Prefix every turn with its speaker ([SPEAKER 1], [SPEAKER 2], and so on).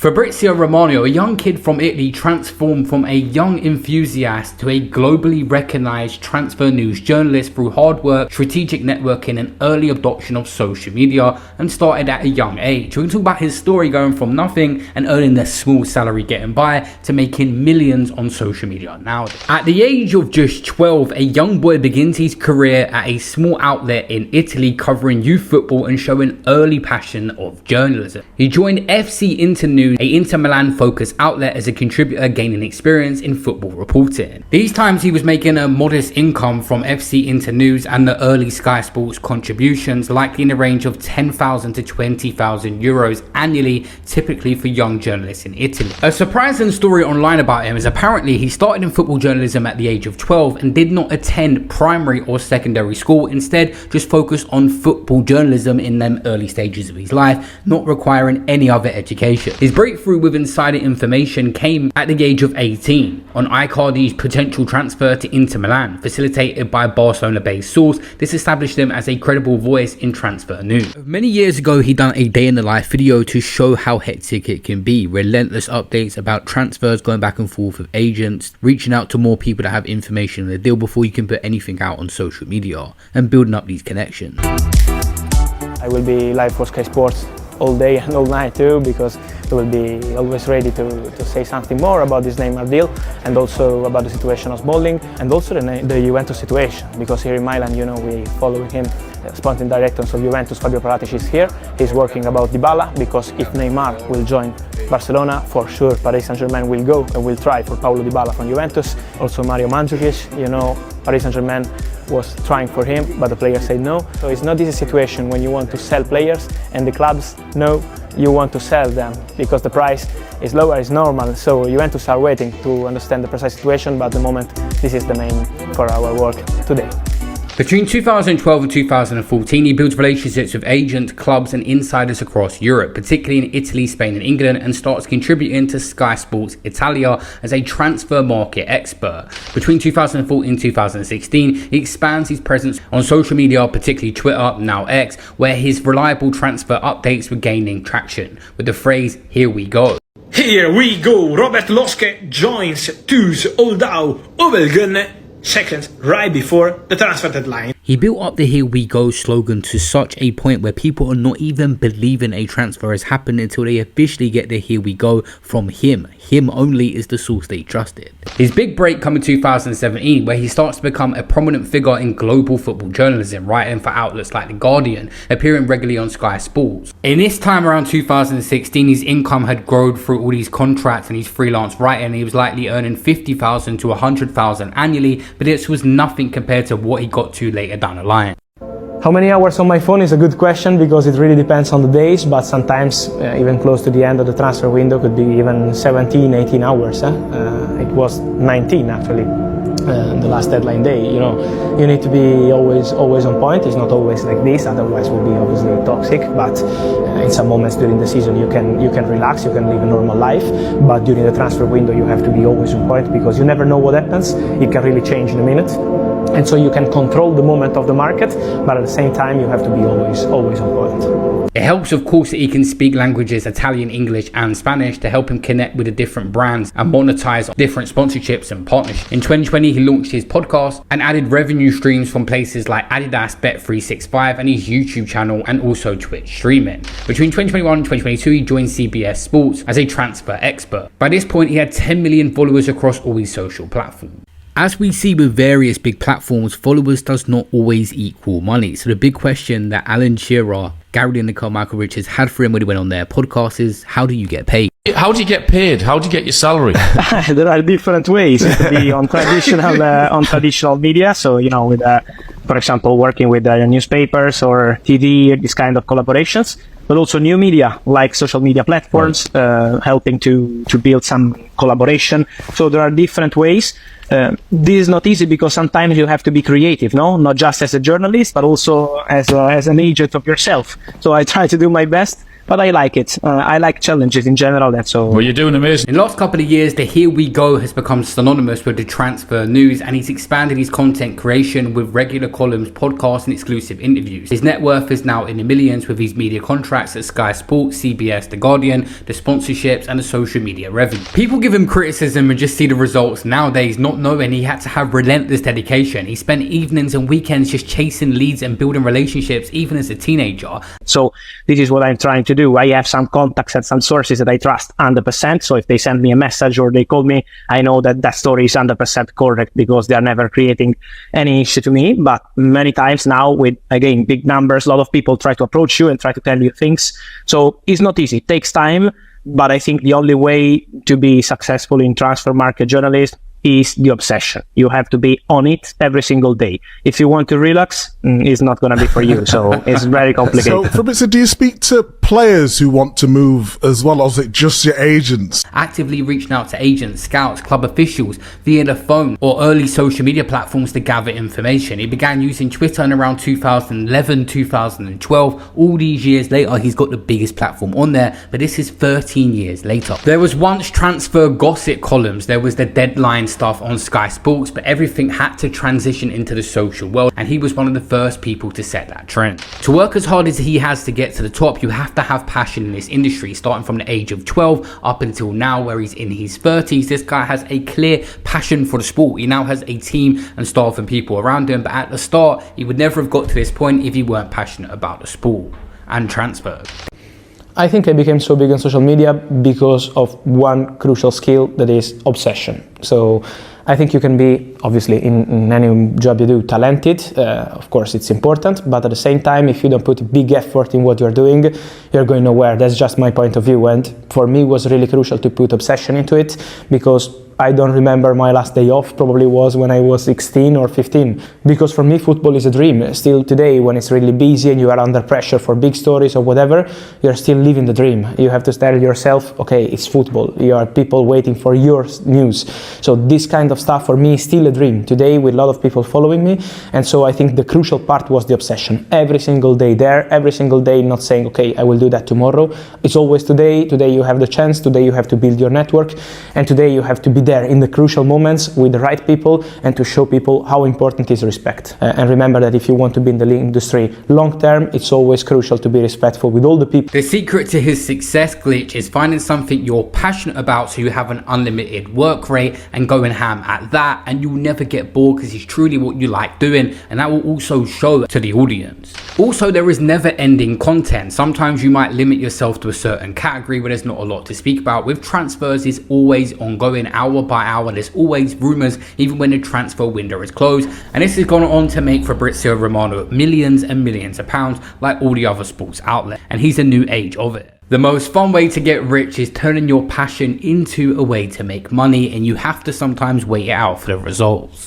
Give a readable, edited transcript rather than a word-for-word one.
[SPEAKER 1] Fabrizio Romano, a young kid from Italy, transformed from a young enthusiast to a globally recognized transfer news journalist through hard work, strategic networking and early adoption of social media, and started at a young age. We can talk about his story going from nothing and earning a small salary getting by to making millions on social media now. At the age of just 12, a young boy begins his career at a small outlet in Italy covering youth football and showing early passion of journalism. He joined FC Internews, a Inter Milan focused outlet, as a contributor gaining experience in football reporting. These times he was making a modest income from FC Internews and the early Sky Sports contributions, likely in the range of 10,000 to 20,000 euros annually, typically for young journalists in Italy. A surprising story online about him is apparently he started in football journalism at the age of 12 and did not attend primary or secondary school, instead just focused on football journalism in them early stages of his life, not requiring any other education. His breakthrough with insider information came at the age of 18 on Icardi's potential transfer to Inter Milan, facilitated by a Barcelona-based source. This established him as a credible voice in transfer news. Many years ago, he done a day in the life video to show how hectic it can be. Relentless updates about transfers, going back and forth with agents, reaching out to more people that have information on the deal before you can put anything out on social media, and building up these connections.
[SPEAKER 2] I will be live for Sky Sports all day and all night too, because I will be always ready to say something more about this Neymar deal and also about the situation of Smalling and also the Juventus situation, because here in Milan, you know, we follow him, sporting director of Juventus, Fabio Paratici, is here. He's working about Dybala, because if Neymar will join Barcelona, for sure Paris Saint-Germain will go and will try for Paulo Dybala from Juventus. Also Mario Mandzukic, you know, Paris Saint-Germain was trying for him, but the player said no. So it's not easy situation when you want to sell players and the clubs know you want to sell them because the price is lower, is normal. So Juventus are waiting to understand the precise situation, but at the moment this is the main for our work today.
[SPEAKER 1] Between 2012 and 2014, he builds relationships with agents, clubs and insiders across Europe, particularly in Italy, Spain and England, and starts contributing to Sky Sports Italia as a transfer market expert. Between 2014 and 2016, he expands his presence on social media, particularly Twitter, now X, where his reliable transfer updates were gaining traction with the phrase, "Here we go."
[SPEAKER 3] Here we go! Robert Losche joins TuS Oldau Ovelgen seconds right before the transfer deadline.
[SPEAKER 1] He built up the "Here we go" slogan to such a point where people are not even believing a transfer has happened until they officially get the "Here we go" from him. Him only is the source they trusted. His big break come in 2017, where he starts to become a prominent figure in global football journalism, writing for outlets like The Guardian, appearing regularly on Sky Sports. In this time around 2016, his income had grown through all these contracts and his freelance writing. He was likely earning 50,000 to 100,000 annually, but this was nothing compared to what he got to later down the line.
[SPEAKER 2] How many hours on my phone is a good question, because it really depends on the days, but sometimes even close to the end of the transfer window could be even 17, 18 hours. It was 19 actually, the last deadline day. You know, you need to be always on point. It's not always like this, otherwise it will be obviously toxic, but in some moments during the season you can relax, you can live a normal life, but during the transfer window you have to be always on point, because you never know what happens. It can really change in a minute. And so you can control the moment of the market, but at the same time you have to be always on point.
[SPEAKER 1] It helps, of course, that he can speak languages Italian, English and Spanish to help him connect with the different brands and monetize different sponsorships and partnerships. In 2020, he launched his podcast and added revenue streams from places like Adidas, Bet365 and his YouTube channel, and also Twitch streaming. Between 2021 and 2022, he joined CBS Sports as a transfer expert. By this point, he had 10 million followers across all his social platforms. As we see with various big platforms, followers does not always equal money. So the big question that Alan Shearer, Gary Lineker, Michael Richards had for him when he went on their podcast is, how do you get paid?
[SPEAKER 4] How do you get paid? How do you get your salary?
[SPEAKER 2] There are different ways. It could be on traditional media. So, you know, with for example, working with newspapers or TV, this kind of collaborations. But also new media like social media platforms, helping to build some collaboration. So there are different ways. This is not easy because sometimes you have to be creative, no? Not just as a journalist, but also as an agent of yourself. So I try to do my best but I like it. I like challenges in general, and so...
[SPEAKER 4] Well, you're doing amazing.
[SPEAKER 1] In the last couple of years, the Here We Go has become synonymous with the transfer news, and he's expanded his content creation with regular columns, podcasts, and exclusive interviews. His net worth is now in the millions with his media contracts at Sky Sports, CBS, The Guardian, the sponsorships, and the social media revenue. People give him criticism and just see the results nowadays, not knowing he had to have relentless dedication. He spent evenings and weekends just chasing leads and building relationships, even as a teenager.
[SPEAKER 2] So this is what I'm trying to do. I have some contacts and some sources that I trust 100%. So if they send me a message or they call me, I know that that story is 100% correct because they are never creating any issue to me. But many times now with, again, big numbers, a lot of people try to approach you and try to tell you things. So it's not easy. It takes time. But I think the only way to be successful in transfer market journalism is the obsession. You have to be on it every single day. If you want to relax, it's not going to be for you. So it's very complicated.
[SPEAKER 5] So, Fabrizio, do you speak to players who want to move as well, or is it just your agents?
[SPEAKER 1] Actively reaching out to agents, scouts, club officials via the phone or early social media platforms to gather information. He began using Twitter in around 2011, 2012. All these years later, he's got the biggest platform on there, but this is 13 years later. There was once transfer gossip columns. There was the deadline stuff on Sky Sports, but everything had to transition into the social world, and he was one of the first people to set that trend. To work as hard as he has to get to the top, you have to have passion in this industry. Starting from the age of 12 up until now where he's in his 30s, this guy has a clear passion for the sport. He now has a team and staff and people around him, but at the start he would never have got to this point if he weren't passionate about the sport and transfers.
[SPEAKER 2] I think I became so big on social media because of one crucial skill, that is obsession. So I think you can be, obviously, in any job you do, talented. Of course, it's important. But at the same time, if you don't put a big effort in what you're doing, you're going nowhere. That's just my point of view. And for me, it was really crucial to put obsession into it, because I don't remember my last day off, probably was when I was 16 or 15. Because for me, football is a dream. Still today, when it's really busy and you are under pressure for big stories or whatever, you're still living the dream. You have to tell yourself, okay, it's football. You are people waiting for your news. So this kind of stuff for me is still a dream today, with a lot of people following me. And so I think the crucial part was the obsession. Every single day there, every single day, not saying, okay, I will do that tomorrow. It's always today. Today you have the chance. Today you have to build your network. And today you have to be there in the crucial moments with the right people, and to show people how important is respect. And remember that if you want to be in the industry long term, it's always crucial to be respectful with all the people.
[SPEAKER 1] The secret to his success, Glitch, is finding something you're passionate about so you have an unlimited work rate and going ham at that, and you'll never get bored because it's truly what you like doing, and that will also show to the audience. Also, there is never ending content. Sometimes you might limit yourself to a certain category where there's not a lot to speak about. With transfers, it's always ongoing, hour by hour. There's always rumors even when the transfer window is closed, and this has gone on to make Fabrizio Romano millions and millions of pounds like all the other sports outlets, and he's a new age of it. The most fun way to get rich is turning your passion into a way to make money, and you have to sometimes wait it out for the results.